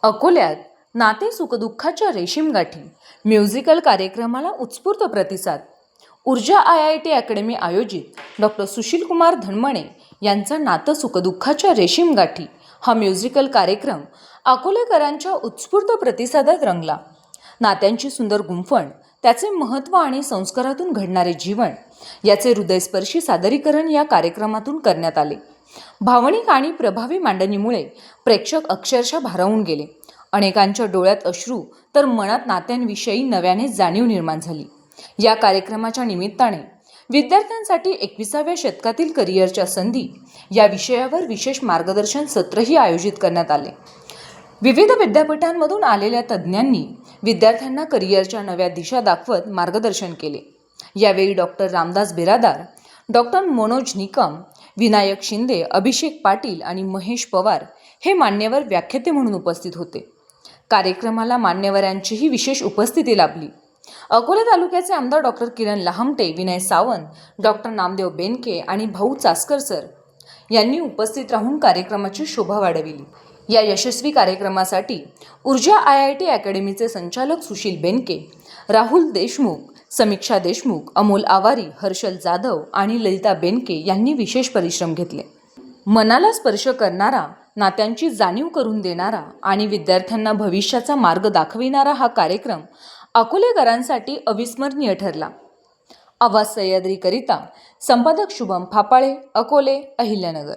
अकोल्यात नाते सुखदुःखाच्या रेशीम गाठी म्युझिकल कार्यक्रमाला उत्स्फूर्त प्रतिसाद. ऊर्जा IIT अकॅडमी आयोजित डॉक्टर सुशीलकुमार धनमणे यांचा नातं सुखदुःखाच्या रेशीम गाठी हा म्युझिकल कार्यक्रम अकोलेकरांच्या उत्स्फूर्त प्रतिसादात रंगला. नात्यांची सुंदर गुंफण, त्याचे महत्त्व आणि संस्कारातून घडणारे जीवन याचे हृदयस्पर्शी सादरीकरण या कार्यक्रमातून करण्यात आले. भावनिक आणि प्रभावी मांडणीमुळे प्रेक्षक अक्षरशः भारावून गेले. अनेकांच्या डोळ्यात अश्रू तर मनात नात्यांविषयी नव्याने जाणीव निर्माण झाली. या कार्यक्रमाच्या निमित्ताने विद्यार्थ्यांसाठी 21व्या शतकातील करिअरच्या संधी या विषयावर विशेष मार्गदर्शन सत्रही आयोजित करण्यात आले. विविध विद्यापीठांमधून आलेल्या तज्ज्ञांनी विद्यार्थ्यांना करिअरच्या नव्या दिशा दाखवत मार्गदर्शन केले. यावेळी डॉक्टर रामदास बिरादार, डॉक्टर मनोज निकम, विनायक शिंदे, अभिषेक पाटील आणि महेश पवार हे मान्यवर व्याख्याते म्हणून उपस्थित होते. कार्यक्रमाला मान्यवरांचीही विशेष उपस्थिती लाभली. अकोले तालुक्याचे आमदार डॉक्टर किरण लहामटे, विनय सावंत, डॉक्टर नामदेव बेनके आणि भाऊ चासकर सर यांनी उपस्थित राहून कार्यक्रमाची शोभा वाढविली. या यशस्वी कार्यक्रमासाठी ऊर्जा IIT अकॅडमीचे संचालक सुशील बेनके, राहुल देशमुख, समीक्षा देशमुख, अमोल आवारी, हर्षल जाधव आणि ललिता बेनके यांनी विशेष परिश्रम घेतले. मनाला स्पर्श करणारा, नात्यांची जाणीव करून देणारा आणि विद्यार्थ्यांना भविष्याचा मार्ग दाखविणारा हा कार्यक्रम अकोलेकरांसाठी अविस्मरणीय ठरला. आवाज सह्याद्रीकरिता संपादक शुभम फापाळे, अकोले, अहिल्यानगर.